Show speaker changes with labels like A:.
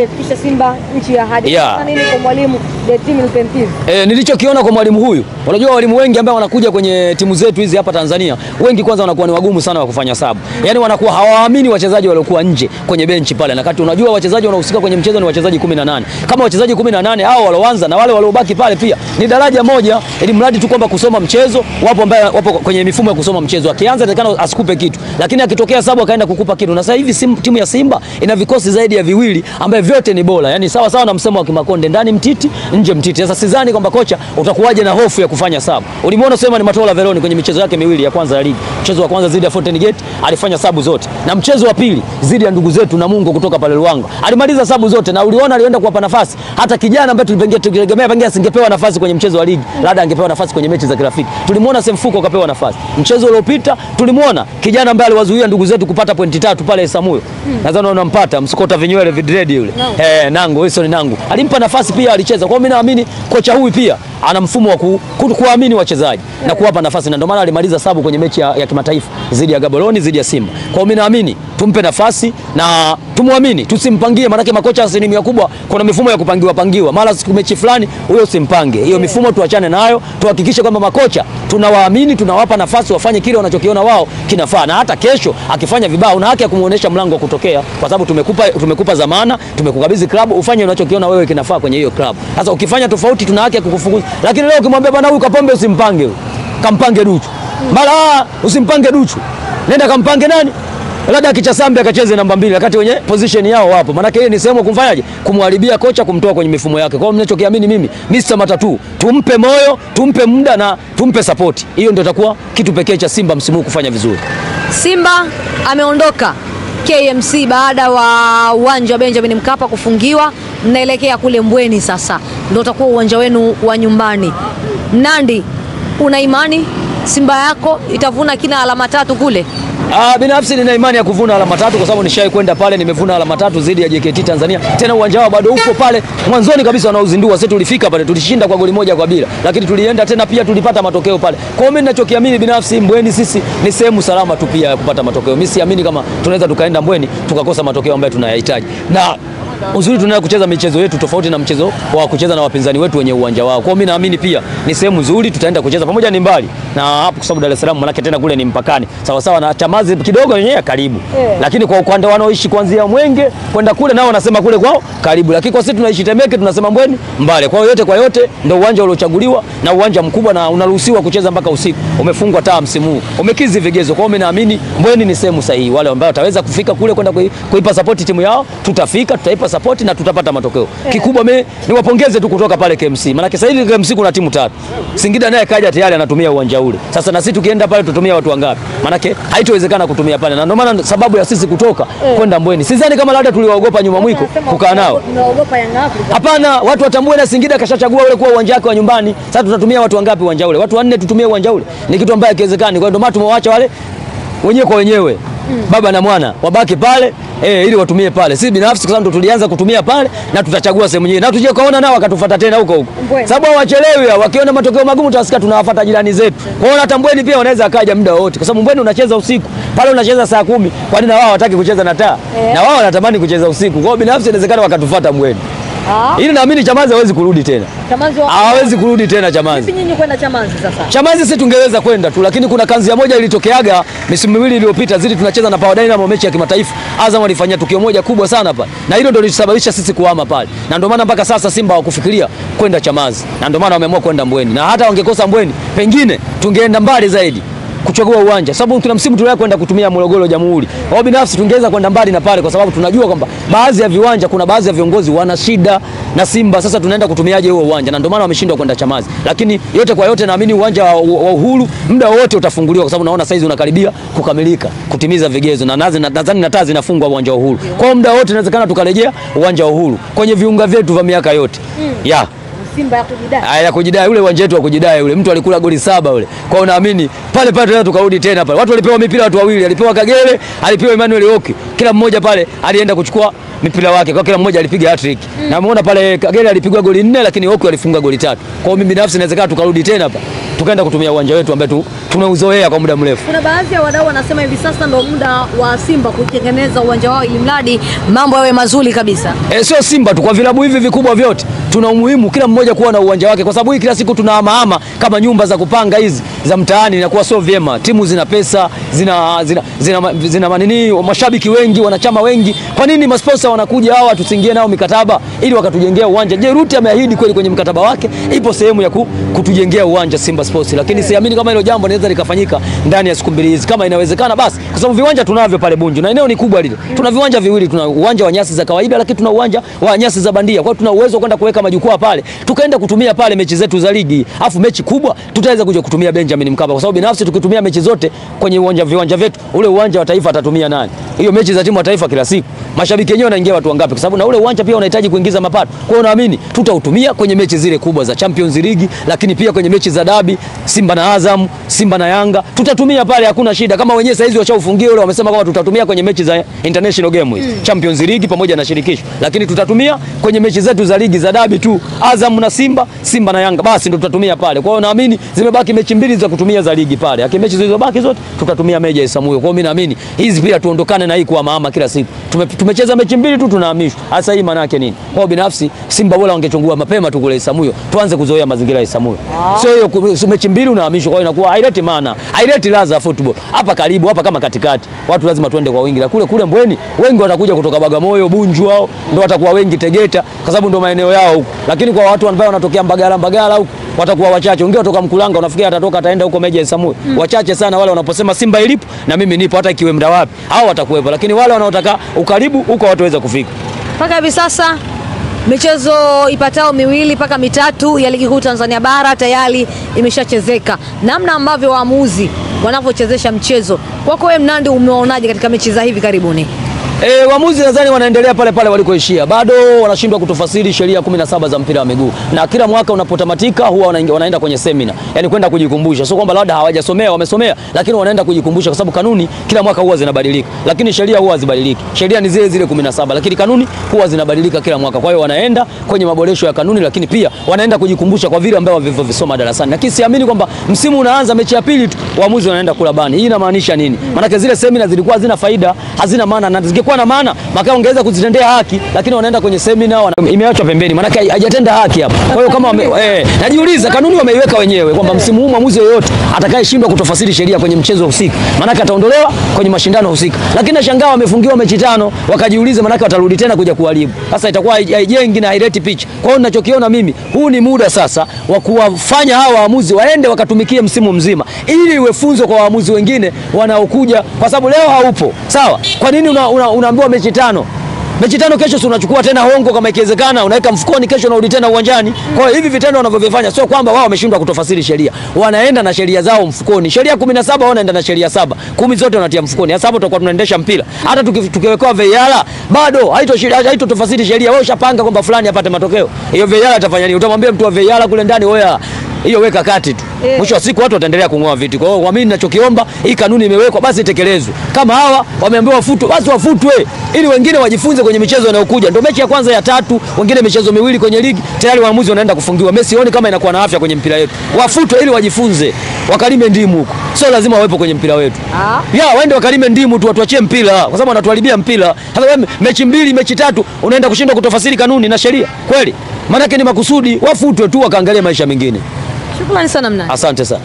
A: kisha Simba nchi ya hadi. Nini kwa mwalimu the team intensive?
B: Nilichokiona kwa mwalimu huyu, unajua walimu wengi ambao wanakuja kwenye timu zetu hizi hapa Tanzania, wengi kwanza wanakuwa ni wagumu sana wa kufanya sabu. Yaani wanakuwa hawaamini wachezaji waliokuwa nje kwenye benchi pale, na kati unajua wachezaji wanaohusika kwenye mchezo ni wachezaji 18. Kama wachezaji 18 hao walioanza na wale waliobaki pale pia ni daraja moja, ili mradi tu kwamba kusoma mchezo, wapo ambao wapo kwenye mifumo ya kusoma mchezo. Akianza atakana asikupe kitu, lakini akitokea sabu akaenda kukupa kitu. Na sasa hivi timu ya Simba ina vikosi zaidi ya viwili ambavyo vyote ni bora. Yaani sawa sawa na msemo wa Kimakonde, ndani mtiti, nje mtiti. Sasa sidhani kwamba kocha utakuwaje na hofu ya kufanya sabu. Ulimuona sema ni Matola Veroni kwenye michezo yake miwili ya kwanza ya ligi. Mchezo wa kwanza dhidi ya Fountain Gate alifanya sabu zote. Na mchezo wa pili dhidi ya ndugu zetu Namungo kutoka pale Luanga alimaliza sabu zote, na uliona alienda kuwapa nafasi hata kijana ambaye tulitegemea pengine asingepewa nafasi kwenye mchezo wa ligi, labda angepewa nafasi kwenye mechi za kirafiki. Tulimuona Semfuko akapewa nafasi. Mchezo uliopita tulimuona kijana ambaye aliwazuia ndugu zetu kupata pointi 3 pale Samuyo. Nadhani unampata msikota vinywele vidredi yule. Nango, Wilson Nango. Alimpa nafasi pia alicheza. Kwa hiyo mimi naamini kocha huyu pia ana mfumo wa kuamini wachezaji na kuwapa nafasi, na ndio maana alimaliza sabu kwenye mechi ya kimataifa dhidi ya Gaborone, dhidi ya Simba. Kwa hiyo mimi naamini tumpe nafasi na tumuamini, tusimpangie, maana makocha asilimia kubwa kuna mifumo ya kupangiwa. Mara siku mechi fulani huyo usimpange. Hiyo mifumo tuachane nayo, tuhakikishe kwamba makocha tunawaamini, tunawapa nafasi wafanye kile wanachokiona wao kinafaa, na hata kesho akifanya vibaya una haki ya kumuonesha mlango wa kutokea, kwa sababu tumekupa zamana, tumekukabidhi klabu, ufanye unachokiona wewe kinafaa kwenye hiyo klabu. Sasa ukifanya tofauti tuna haki ya kukufukuza. Lakini leo ukimwambia bwana huyu Kapombe usimpange, kampange Duchu. Mara usimpange Duchu. Nenda kampange nani? Labda Kichasambe akacheze namba 2 wakati wenye position yao wapo. Maana yake ni sehemu kumfanyaje? Kumharibia kocha, kumtoa kwenye mifumo yake. Kwa hiyo mnachokiamini mimi, Mr. Matatu, tumpe moyo, tumpe muda na tumpe support. Hiyo ndio itakuwa kitu pekee cha Simba msimu huu kufanya vizuri.
A: Simba ameondoka KMC baada wa uwanja wa Benjamin Mkapa kufungiwa, mnaelekea kule Mbweni sasa. Ndio utakuwa uwanja wenu wa nyumbani. Mnandi, una imani Simba yako itavuna kina alama 3 kule?
B: Binafsi nina imani ya kuvuna alama 3 kwa sababu nishai kwenda pale, nimevuna alama 3 dhidi ya JKT Tanzania. Tena uwanja wao bado upo pale. Mwanzoni kabisa wanauzindua, sisi tulifika pale tulishinda kwa goli 1-0, lakini tulienda tena pia tulipata matokeo pale. Kwa hiyo mimi ninachokiamini binafsi, Mbweni sisi ni sehemu salama tu pia ya kupata matokeo. Mimi siamini kama tunaweza tukaenda Mbweni tukakosa matokeo ambayo tunayahitaji. Na uzuri tunaenda kucheza michezo yetu tofauti na mchezo wa kucheza na wapinzani wetu wenye uwanja wao. Kwa hiyo mimi naamini pia ni sehemu nzuri, tutaenda kucheza pamoja, ni mbali na hapo kwa sababu Dar es Salaam manake tena kule ni mpakani. Sawa sawa na Chamazi kidogo yenyewe karibu. Lakini kwa ukanda wanaoishi kuanzia Mwenge kwenda kule nao wanasema kule kwao karibu. Lakini kwa sisi tunaishi Temeke tunasema Mbweni mbali. Kwa hiyo yote kwa yote ndio uwanja uliochaguliwa na uwanja mkubwa na unaruhusiwa kucheza mpaka usiku. Umefungwa taa msimu huu. Umekizi vigezo. Kwa hiyo mimi naamini Mbweni ni sehemu sahihi. Wale ambao wataweza kufika kule kwenda kuipa support timu yao, tutafika, tutaipa support na tutapata matokeo. Kikubwa mimi niwapongeze tu kutoka pale KMC. Maana sasa hivi KMC kuna timu 3. Singida naye kaja tayari anatumia uwanja ule. Sasa na sisi tukienda pale tutumia watu wangapi? Maana haitowezekana kutumia pale. Na ndio maana sababu ya sisi kutoka kwenda Mbweni. Sidhani kama labda tuliwaogopa nyuma mwiko kukaa nao.
A: Tunaogopa Yanga Afrika.
B: Hapana, watu watambue na Singida kashachagua ule kuwa uwanja wake wa nyumbani. Sasa tutatumia watu wangapi uwanja ule? Watu 4 tutumie uwanja ule. Ni kitu ambacho hakiwezekani. Kwa hiyo ndio maana tumewaacha wale wenyewe kwa wenyewe. Baba na mwana wabaki pale ili watumie pale. Sisi binafsi kwa sababu tulianza kutumia pale na tutachagua sehemu nyingine. Na tuje kaona nao wakatufuata tena huko. Sababu hawachelewi, wakiona matokeo magumu tutasikia tunawafuata jirani zetu. Kwa hiyo hata Mbweni pia wanaweza akaja muda wote. Kwa sababu Mbweni unacheza usiku. Pale unacheza saa 10. Kwa nini wao hawataki kucheza na taa? Na wao wanatamani kucheza usiku. Kwa hiyo binafsi inawezekana wakatufuata Mbweni. Ili naamini Chamazi hawezi kurudi tena. Hawezi kurudi tena Chamazi.
A: Vipi nyinyi kwenda Chamazi sasa?
B: Chamazi sisi tungeweza kwenda tu, lakini kuna kanzi moja ilitokeaga misimu miwili iliyopita zidi tunacheza na Power Dynamo mechi ya kimataifa. Azam alifanya tukio moja kubwa sana pale. Na hilo ndio lilisababisha sisi kuhama pale. Na ndio maana mpaka sasa Simba hawakufikiria kwenda Chamazi. Na ndio maana wameamua kwenda Mbweni. Na hata wangekosa Mbweni, pengine tungeenda mbali zaidi kuchagua uwanja. Sababu tuna msimu tulio kwenda kutumia Morogoro Jamhuri. Wao binafsi tungeweza kwenda mbali na pale kwa sababu tunajua kwamba baadhi ya viwanja kuna baadhi ya viongozi wana shida na Simba. Sasa tunaenda kutumiaje huo uwanja? Na ndio maana wameshindwa kwenda Chamazi. Lakini yote kwa yote naamini uwanja wa Uhuru muda wote utafunguliwa kwa sababu naona saizi unakaribia kukamilika, kutimiza vigezo na nadhani na taa zinafungwa uwanja wa Uhuru. Kwa hiyo muda wote inawezekana tukarejea uwanja wa Uhuru kwenye viunga vyetu vya miaka yote.
A: Simba ya kujidai.
B: Ya kujidai, ule uwanja wetu wa kujidai ule. Mtu alikula goli 7 ule. Kwa hiyo naamini pale tunaweza tukarudi tena pale. Watu walipewa mipira watu wawili, alipewa Kagere, alipewa Emmanuel Oki. Kila mmoja pale alienda kuchukua mipira wake. Kwa kila mmoja alipiga hat-trick. Na umeona pale Kagere alipigwa goli 4 lakini Oki alifunga goli 3. Kwa hiyo mimi binafsi inawezekana tukarudi tena hapa. tukaenda kutumia uwanja wetu ambao tumeuzoea kwa muda mrefu.
A: Kuna baadhi ya wadau wanasema hivi sasa ndio muda wa Simba kutengeneza uwanja wao ili mradi mambo yawe mazuri kabisa.
B: Sio Simba tu, kwa vilabu hivi vikubwa vyote tuna umuhimu kila mmoja kuwa na uwanja wake, kwa sababu hii kila siku tunahama kama nyumba za kupanga hizi za mtaani, inakuwa sio vyema. Timu zina pesa, zina manini, mashabiki wengi, wanachama wengi. Kwa nini masponsa wanakuja hawa tusingie nao mikataba ili wakatujengea uwanja? Je, Ruti ameahidi kweli kwenye mkataba wake ipo sehemu ya kutujengea uwanja Simba Sports, lakini siamini kama hilo jambo linaweza likafanyika ndani ya siku mbili hizi. Kama inawezekana basi, kwa sababu viwanja tunavyo pale Bunju na eneo ni kubwa lile. Tuna viwanja viwili, tuna uwanja wa nyasi za kawaida lakini tuna uwanja wa nyasi za bandia. Kwa hiyo tuna uwezo kwenda kuweka majukwaa pale, tukaenda kutumia pale mechi zetu za ligi. Afu mechi kubwa tutaweza kuja kutumia Benjamin Mkapa, kwa sababu binafsi tukitumia mechi zote kwenye viwanja vyetu, ule uwanja wa taifa atatumia nani? Hiyo mechi za timu ya taifa kila siku mashabiki wenyewe wanaingia watu wangapi? Kwa sababu na ule uwanja pia unahitaji kuingiza mapato. Kwa hiyo naamini tutautumia kwenye mechi zile kubwa za Champions League, lakini pia kwenye mechi za dabi, Simba na Azam, Simba na Yanga, tutatumia pale, hakuna shida. Kama wenyewe saizi washaufungia ule, wamesema kama tutatumia kwenye mechi za international game hizi, Champions League pamoja na shirikisho, lakini tutatumia kwenye mechi zetu za ligi za dabi tu, Azam na Simba, Simba na Yanga, basi ndio tutatumia pale. Kwa hiyo naamini zimebaki mechi mbili za kutumia za ligi pale, lakini mechi zilizobaki zote tutatumia Meja Isamuhyo. Kwa hiyo mimi naamini hizi pia tuondokane na hii kwa mama kila siku. Tumecheza mechi mbili tu tunahamishwa. Hasa hii maana yake nini? Kwa binafsi Simba bora wangechungua mapema tu kule Isamuhyo, tuanze kuzoea mazingira ya Isamuhyo. Sio hiyo mechi mbili unahamishwa, kwa hiyo inakuwa haileti maana, haileti ladha football. Hapa karibu, hapa kama katikati, watu lazima tuende kwa wingi. Na kule Mbweni wengi watakuja kutoka Bagamoyo, Bunju, hao ndio watakuwa wengi, Tegeta, kwa sababu ndio maeneo yao huko. Lakini kwa watu ambao wanatokea Mbagala huko watakuwa wachache. Wengine kutoka Mkulanga unafikia ataenda huko Meja Isamuhyo. Wachache sana wale wanaposema Simba ilipo na mimi nipo, hata ikiwe muda wapi hao watakuwepo, lakini wale wanaotaka ukaribu huko wataweza kufika.
A: Mpaka hivi sasa michezo ipatao miwili mpaka mitatu ya ligi kuu Tanzania bara tayari imeshachezeka. Namna ambavyo waamuzi wanavyochezesha mchezo, kwako wewe Mnandi, umeonaje katika mechi za hivi karibuni?
B: Waamuzi nadhani wanaendelea pale pale walikoishia. Bado wanashindwa kutofasiri sheria 17 za mpira wa miguu. Na kila mwaka unapotamatika huwa wanaenda kwenye semina. Yaani kwenda kujikumbusha. Sio kwamba labda hawajasomea, wamesomea, lakini wanaenda kujikumbusha kwa sababu kanuni kila mwaka huwa zinabadilika. Lakini sheria huwa hazibadiliki. Sheria ni zile zile 17, lakini kanuni huwa zinabadilika kila mwaka. Kwa hiyo wanaenda kwenye maboresho ya kanuni, lakini pia wanaenda kujikumbusha kwa vile ambao walivyosoma darasani. Lakini siamini kwamba msimu unaanza mechi ya pili tu waamuzi wanaenda kula bani. Hii inamaanisha nini? Maana zile semina zilikuwa hazina faida, hazina maana, na zingekuwa na maana makao ongeza kuzitendea haki, lakini wanaenda kwenye semina imeachwa pembeni, maana hajatenda haki hapa. Kwa hiyo kama najiuliza kanuni wameiweka wenyewe kwamba msimu huu mwamuzi yoyote atakayeshindwa kutofasiri sheria kwenye mchezo husika maana ataondolewa kwenye mashindano husika. Lakini nashangaa wamefungiwa mechi 5, wakajiuliza maana watarudi tena kuja kuharibu. Sasa itakuwa haijengi na haileti picha. Kwa hiyo ninachokiona mimi, huu ni muda sasa wa kuwafanya hawa waamuzi waende wakatumikie msimu mzima ili iwe funzo kwa waamuzi wengine wanaokuja, kwa sababu leo haupo. Sawa? Kwa nini unaambiwa mechi 5? Mechi 5 kesho si unachukua tena hongo kama ikiwezekana, unaweka mfukoni, kesho unarudi tena uwanjani. Kwa hiyo hivi vitendo wanavyofanya sio kwamba wao wameshindwa kutofasiri sheria. Wanaenda na sheria zao mfukoni. Sheria 17 wao wanaenda na sheria 7. 10 zote wanatia mfukoni. Sasa hapo tutakuwa tunaendesha mpira. Hata tukiwekewa VAR bado haitotofasiri sheria. Wao ushapanga kwamba fulani apate matokeo. Hiyo VAR itafanya nini? Utamwambia mtu wa VAR kule ndani, wewe hiyo weka kati tu. Mwisho wa siku watu wataendelea kungoa viti. Kwa hiyo mimi ninachokiomba, hii kanuni imewekwa basi itekelezwe. Kama hawa wameambiwa wafutwe, basi wafutwe ili wengine wajifunze kwenye michezo inayokuja. Ndio mechi ya kwanza ya 3, wengine michezo miwili kwenye ligi, tayari waamuzi wanaenda kufungiwa. Mimi sioni kama inakuwa na afya kwenye mpira wetu. Wafutwe ili wajifunze. Wakalime ndimu huko. Sio lazima wawepo kwenye mpira wetu. Waende wakalime ndimu tu, watuachie mpira kwa sababu wanatuharibia mpira. Hata wewe mechi 2, mechi 3 unaenda kushindwa kutofasiri kanuni na sheria. Kweli? Maana yake ni makusudi, wafutwe tu wakaangalia maisha mengine.
A: Shukrani sana Mnandi.
B: Asante sana.